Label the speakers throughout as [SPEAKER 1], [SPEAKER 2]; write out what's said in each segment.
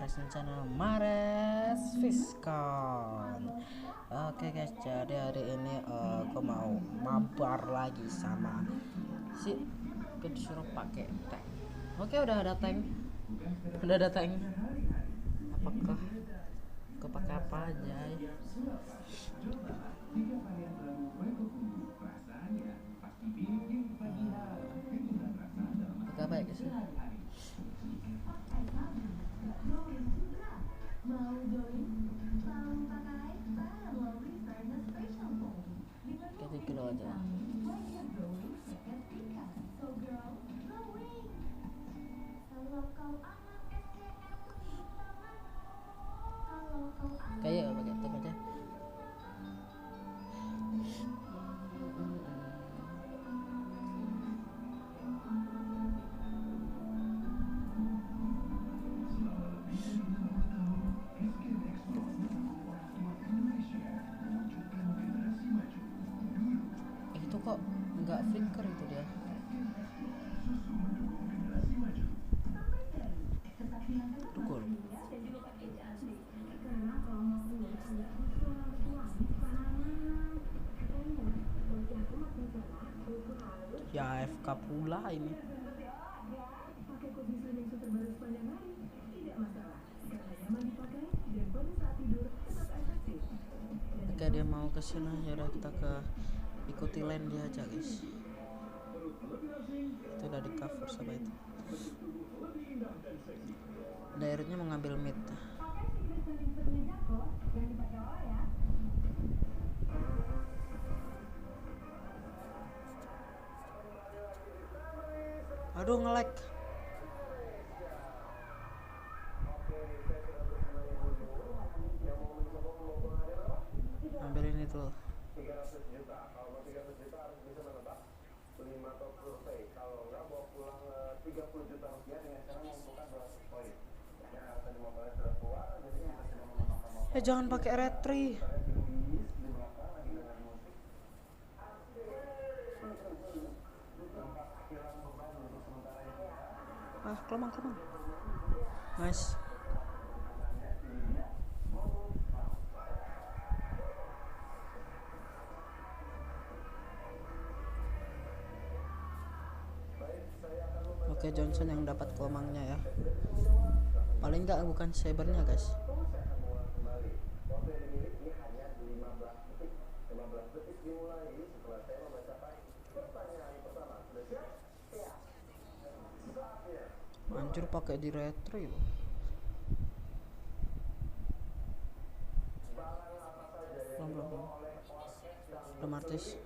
[SPEAKER 1] Reaction channel Mares Fiskon. Oke guys, jadi hari ini aku mau mabar lagi sama si disuruh pakai tank. Oke, udah ada tank. Apakah aku pakai apa aja? Pakai apa ya guys? Kita kilo aja. Kayak pakai tag aja. Itu kok nggak flicker itu dia. Tukul. Ya AFK pula ini. Jika dia mau ke sini, ya udah kita ikuti lane dia aja guys. Itu udah di cover sama itu. Daerahnya mau ngambil mid. Aduh, nge-lag. Ambil ini tuh. Jangan pakai retri. Kelemang. Nice. Oke, Johnson yang dapat kelemangnya ya. Paling enggak bukan sabernya guys. Anjir, pakai di retri. Belum. Udah Martis.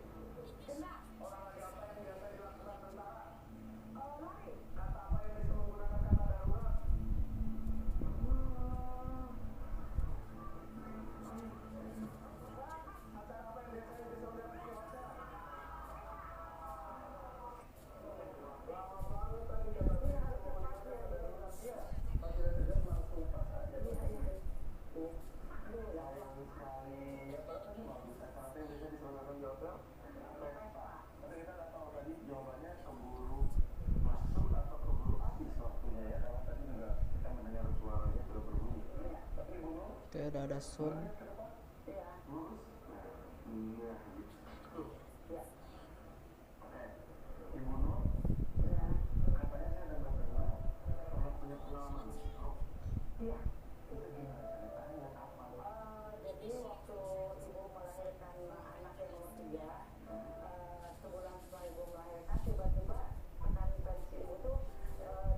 [SPEAKER 1] Oke, udah ada Sun.
[SPEAKER 2] Jadi waktu ibu melahirkan anak yang nomor 3, sebulan setelah ibu melahirkan tiba-tiba akan tensi ibu tuh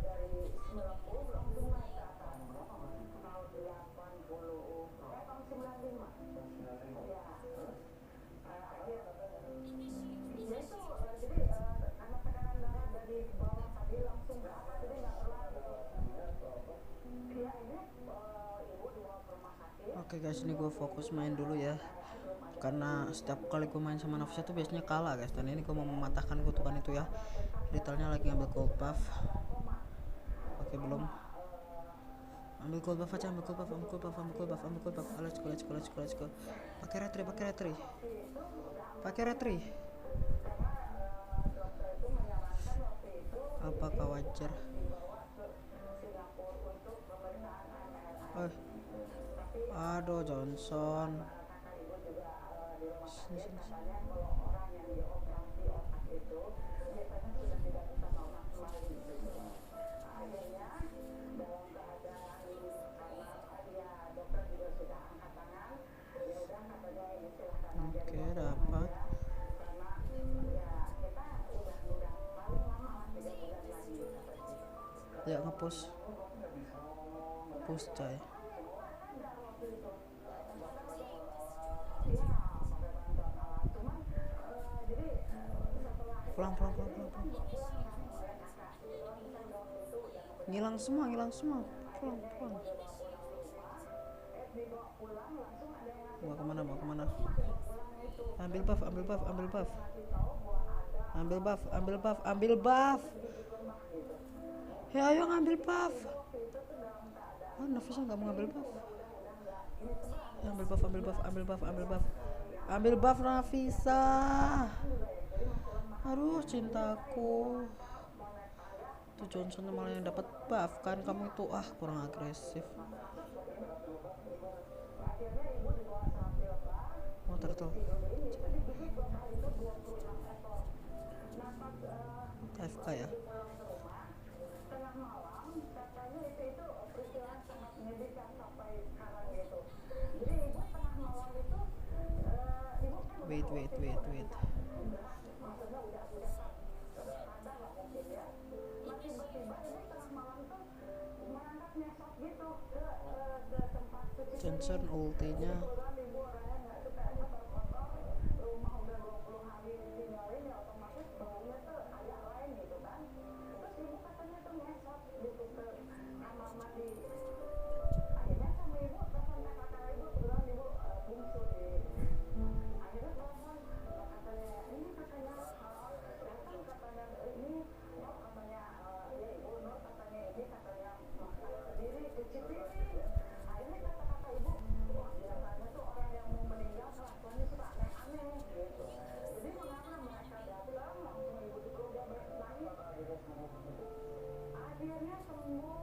[SPEAKER 2] dari 90 langsung naik ke atas. Tahun 80, tahun 95. Ya. Dia itu jadi anak tekanan darah dari bawah tadi langsung ke atas, jadi nggak terlalu. Ya ini ibu dibawa ke rumah sakit.
[SPEAKER 1] Oke guys, ini gue fokus main dulu ya, karena setiap kali gue main sama Nafsa tuh biasanya kalah guys. Dan ini gue mau mematahkan kutukan itu ya. Detailnya lagi ngambil gold buff. Oke, belum. Ambil gold buff aja, ambil gold buff. Let's go. Pakai retri. Apakah wajar? Aduh Johnson.
[SPEAKER 2] Kata ibu juga di rumah
[SPEAKER 1] Sini,
[SPEAKER 2] sakit
[SPEAKER 1] sini, sini.
[SPEAKER 2] katanya kalau orang yang dioperasi otak itu biasanya sudah tidak bisa normal kembali gitu. Akhirnya dalam keadaan karena ya dokter juga sudah angkat tangan, ya udah katanya ini silahkan aja
[SPEAKER 1] Oke,
[SPEAKER 2] dibawa pulang
[SPEAKER 1] dapat.
[SPEAKER 2] aja karena ya kita udah paling lama lah 3 bulan lagi kata sih.
[SPEAKER 1] Ya ngepush. Push coy. Pulang. Ngilang semua. Pulang. Mau kemana? Ambil buff. Ya ayo ngambil buff. Oh, Nafisa nggak mau ngambil buff. Ambil buff Nafisa. Aduh cintaku. Tuh Johnson malah yang dapat buff kan, kamu itu kurang agresif. Oh turtle. KFK ya.
[SPEAKER 2] Tengah malam katanya itu peristiwa sangat menyedihkan sampai sekarang gitu. Jadi ibu tengah malam itu ibu kan
[SPEAKER 1] Wait.
[SPEAKER 2] maksudnya udah sadar lah mungkin ya. Masih tiba-tiba ini tengah malam tuh merangkak nyesot gitu ke tempat cuci
[SPEAKER 1] Johnson ultinya.
[SPEAKER 2] kebetulan ibu orangnya nggak suka kotor, rumah udah 20 hari ditinggalin ya otomatis baunya tuh agak lain gitu kan. Terus ibu katanya tuh nyesot gitu ke kamar mandi. Akhirnya sama ibu telepon kakak ibu, kebetulan ibu bungsu di akhirnya telepon katanya ini katanya datang katanya ini Nur katanya ya ibu Nur katanya ini katanya masak sendiri cuci piring. Akhirnya kata ibu wah biasanya tuh orang yang mau meninggal kelakuannya suka aneh-aneh gitu. Jadi mengapa mereka datang langsung ibu juga udah nangis. Akhirnya sembuh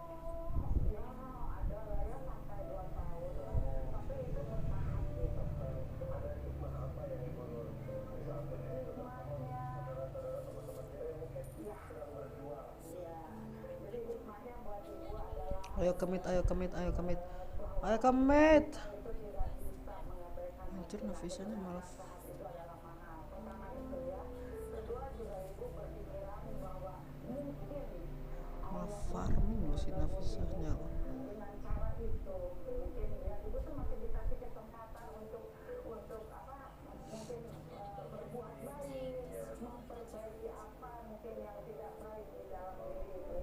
[SPEAKER 2] ya ada lah ya sampai 2 tahun tapi itu bertahap gitu. Ada hikmah apa yang ibu Nur bisa ambil dari itu? Hikmahnya ya ya jadi hikmahnya buat ibu adalah
[SPEAKER 1] Ayo kemit.
[SPEAKER 2] itu tidak bisa mengabaikan
[SPEAKER 1] Anjir Nafisanya malah
[SPEAKER 2] saat itu adalah mahal. Pertama itu ya. Kedua juga ibu berpikiran bahwa mungkin
[SPEAKER 1] farming loh si Nafisanya.
[SPEAKER 2] dengan cara itu mungkin ya ibu tuh masih dikasih kesempatan untuk apa mungkin berbuat baik, memperbaiki apa mungkin yang tidak baik di dalam diri ibu.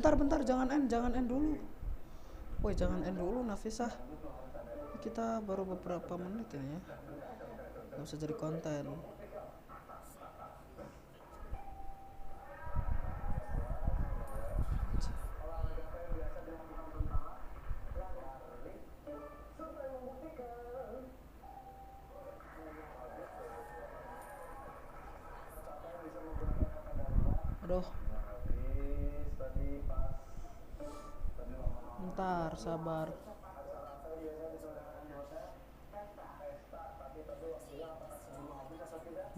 [SPEAKER 1] Bentar, jangan end dulu. Woi, jangan end dulu Nafisa. Kita baru beberapa menit ini ya. Gak usah jadi konten. Aduh. Bentar, sabar.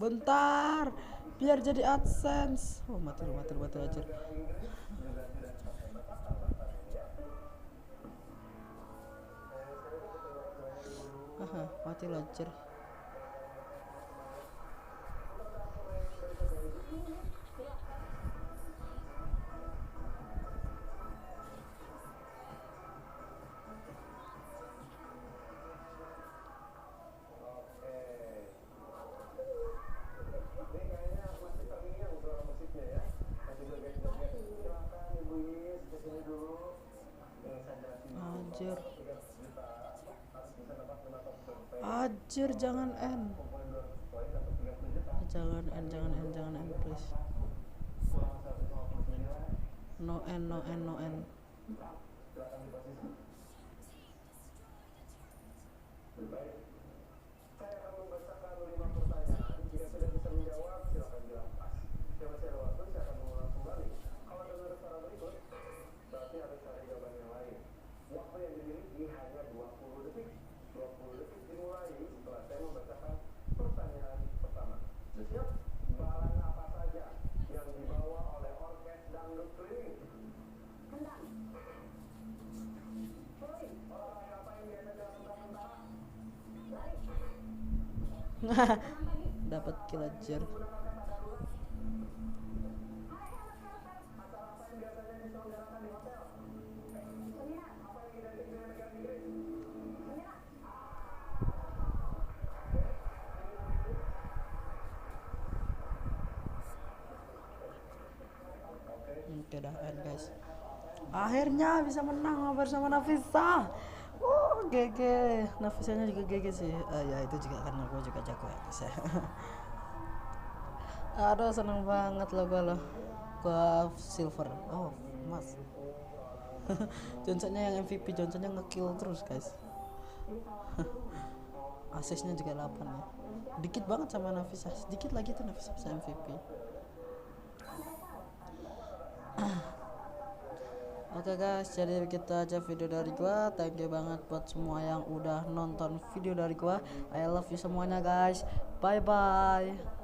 [SPEAKER 1] Bentar, biar jadi AdSense. Oh, mati lu aja. Mati lu aja. Anjir. Jir, jangan end. Jangan end please. No end.
[SPEAKER 2] Saya akan membacakan 5 pertanyaan. Jika tidak bisa menjawab, silakan bilang pas. Jika masih ada waktu, saya akan mengulang kembali. Kalau dengar suara berikut, berarti harus cari jawaban yang lain. Waktu yang dimiliki hanya 20 detik. 20 detik dimulai setelah saya membacakan pertanyaan pertama. Siap? Barang apa saja yang dibawa oleh orkes dangdut keliling? Kendang. Suling. Olahraga apa yang biasa dilakukan tentara? Lari.
[SPEAKER 1] Dapat kill aja. Oke dah end guys. Akhirnya bisa menang bersama Nafisa. GG. Nafisanya juga GG sih. Ya itu juga karena gue juga jago ya guys ya. Aduh seneng banget loh gue loh. Gue silver. Oh emas. Johnsonnya yang MVP. Johnsonnya ngekill terus guys. Asisnya juga 8 ya. Dikit banget sama Nafisa. Sedikit lagi tuh Nafisa bisa MVP. Oke guys, jadi begitu aja video dari gua. Thank you banget buat semua yang udah nonton video dari gua. I love you semuanya guys. Bye bye.